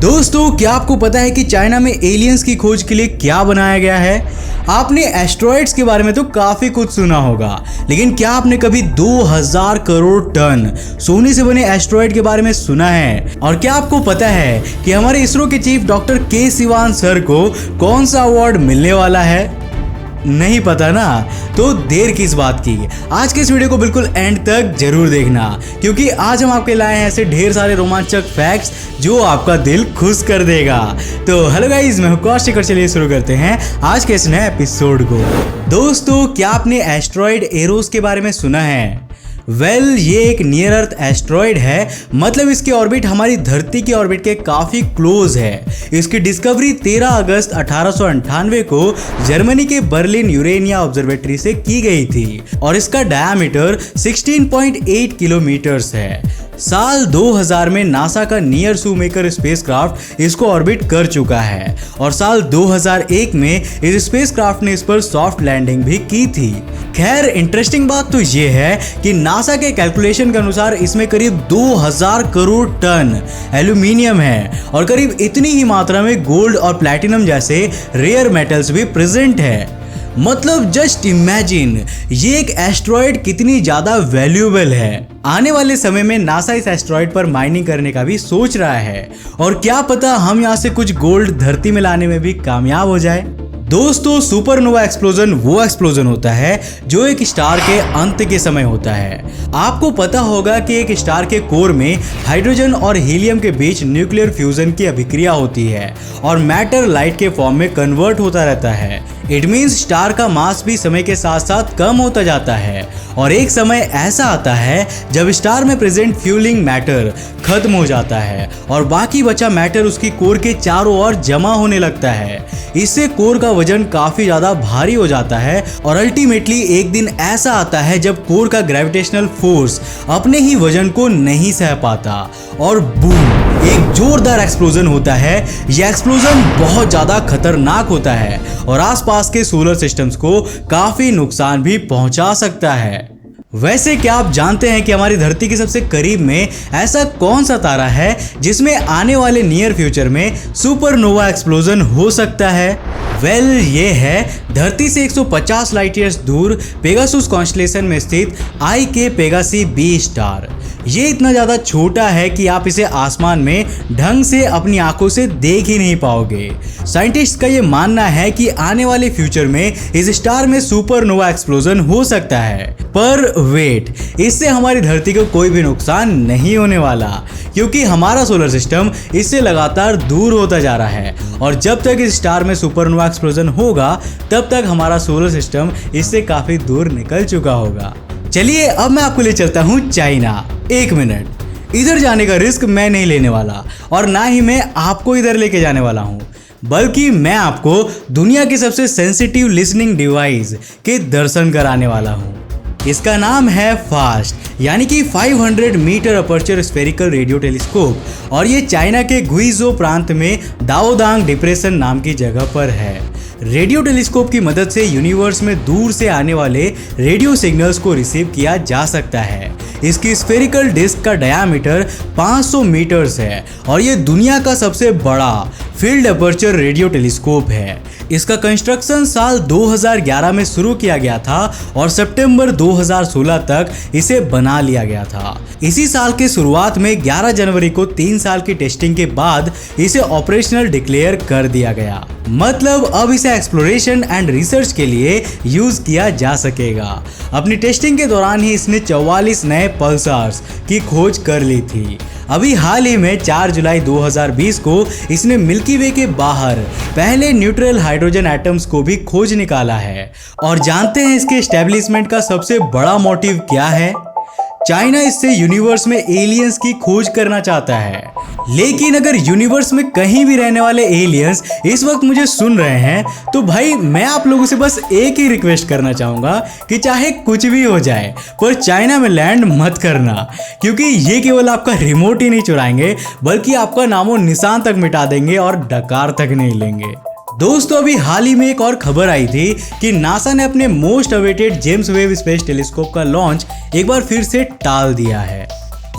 दोस्तों, क्या आपको पता है कि चाइना में एलियंस की खोज के लिए क्या बनाया गया है? आपने एस्ट्रॉइड्स के बारे में तो काफी कुछ सुना होगा, लेकिन क्या आपने कभी 2000 करोड़ टन सोने से बने एस्ट्रॉइड के बारे में सुना है? और क्या आपको पता है कि हमारे इसरो के चीफ डॉक्टर के सिवान सर को कौन सा अवार्ड मिलने वाला है? नहीं पता ना? तो देर किस बात की, आज के इस वीडियो को बिल्कुल एंड तक जरूर देखना, क्योंकि आज हम आपके लाए हैं ऐसे ढेर सारे रोमांचक फैक्ट्स जो आपका दिल खुश कर देगा। तो हेलो गाइस, मैं हूं कौशिक और चलिए शुरू करते हैं आज के इस नए एपिसोड को। दोस्तों, क्या आपने एस्ट्रॉइड एरोस के बारे में सुना है? ये एक नियर अर्थ एस्ट्रॉइड है, मतलब इसकी ऑर्बिट हमारी धरती की ऑर्बिट के काफी क्लोज है। इसकी डिस्कवरी 13 अगस्त 1898 को जर्मनी के बर्लिन यूरेनिया ऑब्जर्वेटरी से की गई थी और इसका डायमीटर 16.8 किलोमीटर्स है। साल 2000 में नासा का नियर शूमेकर स्पेसक्राफ्ट इसको ऑर्बिट कर चुका है और साल 2001 में इस स्पेसक्राफ्ट ने इस पर सॉफ्ट लैंडिंग भी की थी। खैर, इंटरेस्टिंग बात तो ये है कि नासा के कैलकुलेशन के अनुसार इसमें करीब 2000 करोड़ टन एल्यूमिनियम है और करीब इतनी ही मात्रा में गोल्ड और प्लैटिनम जैसे रेयर मेटल्स भी प्रेजेंट है। मतलब जस्ट इमेजिन ये एक एस्ट्रॉइड कितनी ज्यादा वैल्यूएबल है। आने वाले समय में नासा इस एस्ट्रॉइड पर माइनिंग करने का भी सोच रहा है और क्या पता हम यहाँ से कुछ गोल्ड धरती में लाने में भी कामयाब हो जाए। दोस्तों, सुपरनोवा एक्सप्लोजन वो एक्सप्लोजन होता है जो एक स्टार के अंत के समय होता है। आपको पता होगा कि एक स्टार के कोर में हाइड्रोजन और हीलियम के बीच न्यूक्लियर फ्यूजन की अभिक्रिया होती है और मैटर लाइट के फॉर्म में कन्वर्ट होता रहता है। इट मीन्स स्टार का मास भी समय के साथ साथ कम होता जाता है और एक समय ऐसा आता है जब स्टार में प्रेजेंट फ्यूलिंग मैटर खत्म हो जाता है और बाकी बचा मैटर उसकी कोर के चारों ओर जमा होने लगता है। इससे कोर का वजन काफी ज्यादा भारी हो जाता है और अल्टीमेटली एक दिन ऐसा आता है जब कोर का ग्रेविटेशनल फोर्स अपने ही वजन को नहीं सह पाता और बूम, एक जोरदार एक्सप्लोजन होता है। यह एक्सप्लोजन बहुत ज्यादा खतरनाक होता है और आसपास के सोलर सिस्टम्स को काफी नुकसान भी पहुंचा सकता है। वैसे क्या आप जानते हैं कि हमारी धरती के सबसे करीब में ऐसा कौन सा तारा है जिसमें आने वाले नियर फ्यूचर में सुपरनोवा एक्सप्लोजन हो सकता है? ये है धरती से 150 लाइट ईयर्स दूर पेगासुस कॉन्स्टेलेशन में स्थित IK पेगासी B स्टार। ये इतना ज्यादा छोटा है कि आप इसे आसमान में ढंग से अपनी आंखों से देख ही नहीं पाओगे। साइंटिस्ट का ये मानना है कि आने वाले फ्यूचर में इस स्टार में सुपरनोवा एक्सप्लोजन हो सकता है। पर वेट, इससे हमारी धरती को कोई भी नुकसान नहीं होने वाला, क्योंकि हमारा सोलर सिस्टम इससे लगातार दूर होता जा रहा है और जब तक इस स्टार में सुपरनोवा एक्सप्लोजन होगा तब तक हमारा सोलर सिस्टम इससे काफी दूर निकल चुका होगा। चलिए, अब मैं आपको ले चलता हूँ चाइना। एक मिनट, इधर जाने का रिस्क मैं नहीं लेने वाला और ना ही मैं आपको इधर लेके जाने वाला हूँ, बल्कि मैं आपको दुनिया के सबसे सेंसिटिव लिसनिंग डिवाइस के दर्शन कराने वाला हूँ। इसका नाम है फास्ट, यानी कि 500 metre aperture spherical radio telescope और ये चाइना के गुइजो प्रांत में दाओदांग डिप्रेशन नाम की जगह पर है। रेडियो टेलीस्कोप की मदद से यूनिवर्स में दूर से आने वाले रेडियो सिग्नल्स को रिसीव किया जा सकता है। इसकी स्फेरिकल डिस्क का डायामीटर 500 मीटर्स है और ये दुनिया का सबसे बड़ा फील्ड अपर्चर रेडियो टेलीस्कोप है। इसका कंस्ट्रक्शन साल 2011 में शुरू किया गया था और सितंबर 2016 तक इसे बना लिया गया था। इसी साल के शुरुआत में 11 जनवरी को 3 साल की टेस्टिंग के बाद इसे ऑपरेशनल डिक्लेयर कर दिया गया। मतलब अब इसे एक्सप्लोरेशन एंड रिसर्च के लिए यूज किया जा सकेगा। अपनी टेस्टिंग के दौरान ही इसने 44 नए पल्सार्स की खोज कर ली थी। अभी हाल ही में 4 जुलाई 2020 को इसने मिल्की वे के बाहर पहले न्यूट्रल हाइड्रोजन एटम्स को भी खोज निकाला है। और जानते हैं इसके एस्टेब्लिशमेंट का सबसे बड़ा मोटिव क्या है? चाइना इससे यूनिवर्स में एलियंस की खोज करना चाहता है। लेकिन अगर यूनिवर्स में कहीं भी रहने वाले एलियंस इस वक्त मुझे सुन रहे हैं तो भाई मैं आप लोगों से बस एक ही रिक्वेस्ट करना चाहूँगा कि चाहे कुछ भी हो जाए पर चाइना में लैंड मत करना, क्योंकि ये केवल आपका रिमोट ही नहीं चुराएंगे बल्कि आपका नामो निशान तक मिटा देंगे और डकार तक नहीं लेंगे। दोस्तों, अभी हाल ही में एक और खबर आई थी कि नासा ने अपने most awaited James Webb space telescope का लॉन्च एक बार फिर से टाल दिया है।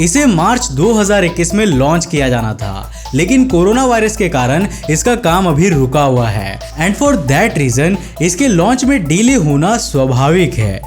इसे मार्च 2021 में लॉन्च किया जाना था, लेकिन कोरोना वायरस के कारण इसका काम अभी रुका हुआ है एंड फॉर दैट रीजन इसके लॉन्च में डिले होना स्वाभाविक है।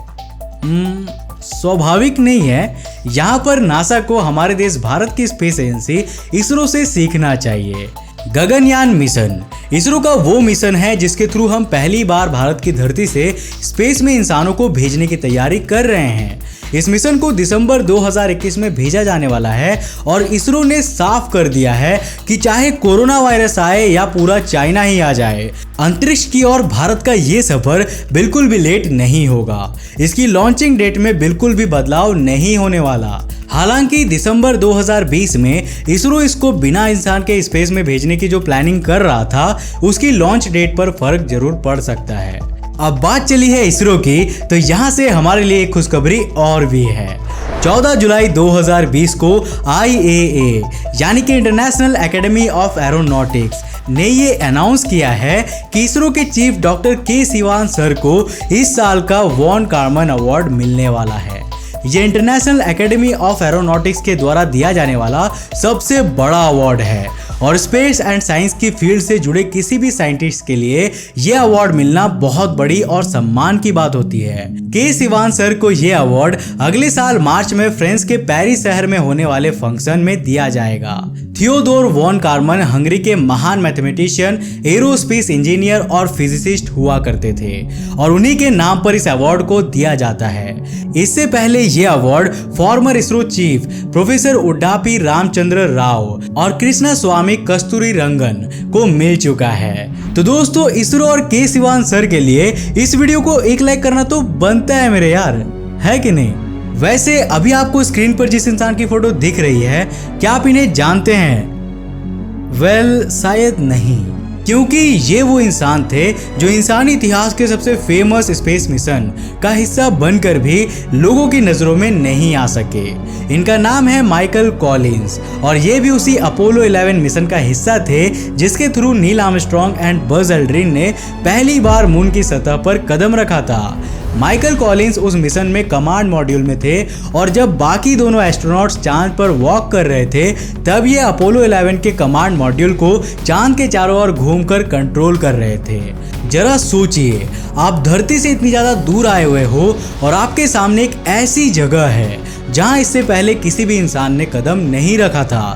स्वाभाविक नहीं है, यहाँ पर नासा को हमारे देश भारत की स्पेस एजेंसी इसरो से सीखना चाहिए। गगनयान मिशन इसरो का वो मिशन है जिसके थ्रू हम पहली बार भारत की धरती से स्पेस में इंसानों को भेजने की तैयारी कर रहे हैं। इस मिशन को दिसंबर 2021 में भेजा जाने वाला है और इसरो ने साफ कर दिया है कि चाहे कोरोना वायरस आए या पूरा चाइना ही आ जाए, अंतरिक्ष की ओर भारत का ये सफर बिल्कुल भी लेट नहीं होगा। इसकी लॉन्चिंग डेट में बिल्कुल भी बदलाव नहीं होने वाला। हालांकि दिसंबर 2020 में इसरो इसको बिना इंसान के स्पेस में भेजने की जो प्लानिंग कर रहा था, उसकी लॉन्च डेट पर फर्क जरूर पड़ सकता है। अब बात चली है इसरो की, तो यहाँ से हमारे लिए एक खुशखबरी और भी है। 14 जुलाई 2020 को IAA यानी कि इंटरनेशनल एकेडमी ऑफ एरोनॉटिक्स ने ये अनाउंस किया है कि इसरो के चीफ डॉक्टर के सिवान सर को इस साल का वॉन कार्मन अवार्ड मिलने वाला है। ये इंटरनेशनल एकेडमी ऑफ एरोनॉटिक्स के द्वारा दिया जाने वाला सबसे बड़ा अवार्ड है और स्पेस एंड साइंस की फील्ड से जुड़े किसी भी साइंटिस्ट के लिए यह अवार्ड मिलना बहुत बड़ी और सम्मान की बात होती है। के सिवान सर को यह अवार्ड अगले साल मार्च में फ्रांस के पेरिस शहर में होने वाले फंक्शन में दिया जाएगा। थियोडोर वॉन कार्मन हंगरी के महान मैथमेटिशियन, एरोस्पेस इंजीनियर और फिजिसिस्ट हुआ करते थे और उन्हीं के नाम पर इस अवार्ड को दिया जाता है। इससे पहले यह award former ISRO chief professor Udupi Ramachandra Rao और कृष्णा स्वामी कस्तूरी रंगन को मिल चुका है। तो दोस्तों, इसरो और के सिवान सर के लिए इस वीडियो को एक लाइक करना तो बनता है मेरे यार, है कि नहीं? वैसे अभी आपको स्क्रीन पर जिस इंसान की फोटो दिख रही है, क्या आप इन्हें जानते हैं? वेल, शायद नहीं, क्योंकि ये वो इंसान थे जो इंसानी इतिहास के सबसे फेमस स्पेस मिशन का हिस्सा बनकर भी लोगों की नज़रों में नहीं आ सके। इनका नाम है माइकल कॉलिंस और ये भी उसी अपोलो 11 मिशन का हिस्सा थे जिसके through Neil Armstrong and Buzz Aldrin ने पहली बार मून की सतह पर कदम रखा था। माइकल कॉलिंस उस मिशन में कमांड मॉड्यूल में थे और जब बाकी दोनों एस्ट्रोनॉट्स चांद पर वॉक कर रहे थे, तब ये अपोलो 11 के कमांड मॉड्यूल को चांद के चारों ओर घूमकर कंट्रोल कर रहे थे। जरा सोचिए, आप धरती से इतनी ज़्यादा दूर आए हुए हो और आपके सामने एक ऐसी जगह है जहां इससे पहले किसी भी इंसान ने कदम नहीं रखा था,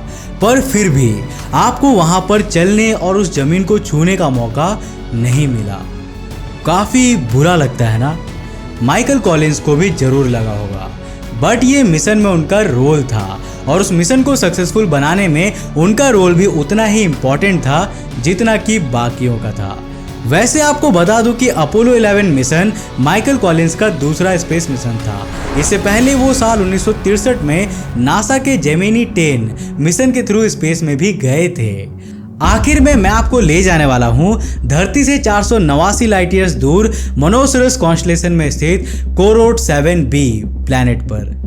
पर फिर भी आपको वहां पर चलने और उस जमीन को छूने का मौका नहीं मिला। काफ़ी बुरा लगता है ना? माइकल कॉलिंस को भी जरूर लगा होगा, बट ये मिशन में उनका रोल था और उस मिशन को सक्सेसफुल बनाने में उनका रोल भी उतना ही इम्पोर्टेंट था जितना कि बाकियों का था। वैसे आपको बता दूं कि अपोलो 11 मिशन माइकल कॉलिंस का दूसरा स्पेस मिशन था। इससे पहले वो साल 1963 में नासा के जेमिनी 10 मिशन के थ्रू स्पेस में भी गए थे। आखिर में मैं आपको ले जाने वाला हूं धरती से 489 लाइट ईयर्स दूर मोनोसरस कॉन्स्टेलेशन में स्थित कोरोट 7b प्लैनेट पर।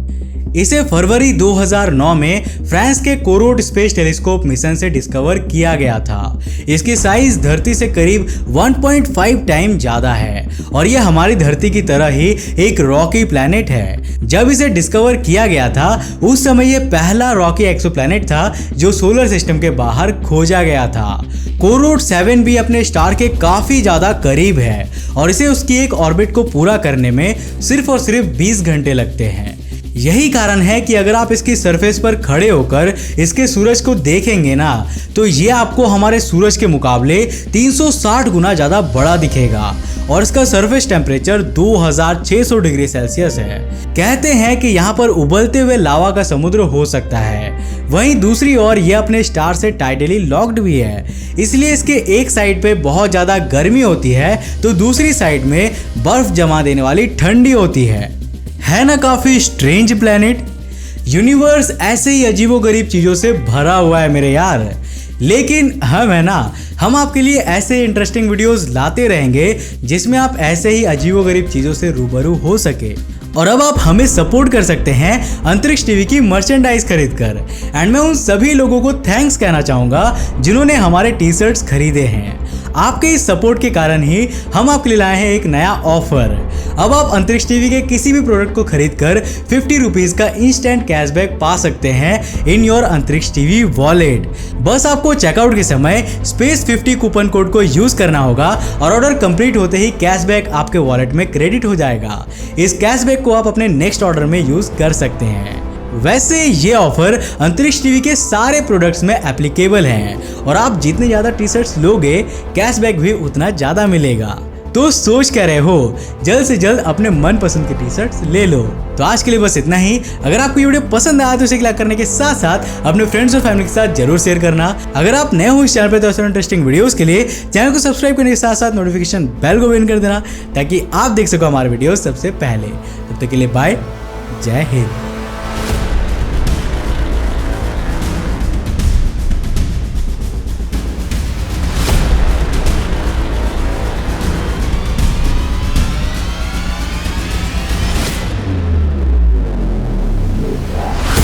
इसे फरवरी 2009 में फ्रांस के कोरोट स्पेस टेलीस्कोप मिशन से डिस्कवर किया गया था। इसकी साइज धरती से करीब 1.5 टाइम ज़्यादा है और यह हमारी धरती की तरह ही एक रॉकी प्लैनेट है। जब इसे डिस्कवर किया गया था, उस समय यह पहला रॉकी एक्सोप्लैनेट था जो सोलर सिस्टम के बाहर खोजा गया था। कोरोट 7b अपने स्टार के काफ़ी ज़्यादा करीब है और इसे उसकी एक ऑर्बिट को पूरा करने में सिर्फ और सिर्फ 20 घंटे लगते हैं। यही कारण है कि अगर आप इसकी सरफेस पर खड़े होकर इसके सूरज को देखेंगे ना, तो ये आपको हमारे सूरज के मुकाबले 360 गुना ज़्यादा बड़ा दिखेगा और इसका सरफेस टेम्परेचर 2600 डिग्री सेल्सियस है। कहते हैं कि यहाँ पर उबलते हुए लावा का समुद्र हो सकता है। वहीं दूसरी ओर यह अपने स्टार से टाइटली लॉक्ड भी है, इसलिए इसके एक साइड पे बहुत ज़्यादा गर्मी होती है तो दूसरी साइड में बर्फ जमा देने वाली ठंडी होती है ना? काफी स्ट्रेंज प्लेनेट। यूनिवर्स ऐसे ही अजीबोगरीब चीजों से भरा हुआ है मेरे यार, लेकिन हम आपके लिए ऐसे इंटरेस्टिंग वीडियोस लाते रहेंगे जिसमें आप ऐसे ही अजीबोगरीब चीजों से रूबरू हो सके। और अब आप हमें सपोर्ट कर सकते हैं अंतरिक्ष टीवी की मर्चेंडाइज खरीद कर। एंड मैं उन सभी लोगों को थैंक्स कहना चाहूँगा जिन्होंने हमारे टी शर्ट्स खरीदे हैं। आपके इस सपोर्ट के कारण ही हम आपके लिए लाए हैं एक नया ऑफर। अब आप अंतरिक्ष टीवी के किसी भी प्रोडक्ट को खरीद कर 50 रुपीज का इंस्टेंट कैशबैक पा सकते हैं इन योर अंतरिक्ष टीवी वॉलेट। बस आपको चेकआउट के समय स्पेस 50 कूपन कोड को यूज करना होगा और ऑर्डर कंप्लीट होते ही कैशबैक आपके वॉलेट में क्रेडिट हो जाएगा। इस कैशबैक को आप अपने नेक्स्ट ऑर्डर में यूज कर सकते हैं। वैसे ये ऑफर अंतरिक्ष टीवी के सारे प्रोडक्ट्स में एप्लीकेबल हैं और आप जितने ज़्यादा टी शर्ट्स लोगे कैशबैक भी उतना ज़्यादा मिलेगा। तो सोच क्या रहे हो, जल्द से जल्द अपने मनपसंद के टी शर्ट्स ले लो। तो आज के लिए बस इतना ही। अगर आपको ये वीडियो पसंद आया तो इसे लाइक करने के साथ साथ अपने फ्रेंड्स और फैमिली के साथ जरूर शेयर करना। अगर आप नए हो इस चैनल पर तो ऐसे इंटरेस्टिंग वीडियोस के लिए चैनल को सब्सक्राइब करने के साथ साथ नोटिफिकेशन बेल को भी ऑन कर देना ताकि आप देख सको हमारे वीडियो सबसे पहले। तब तक के लिए बाय, जय हिंद।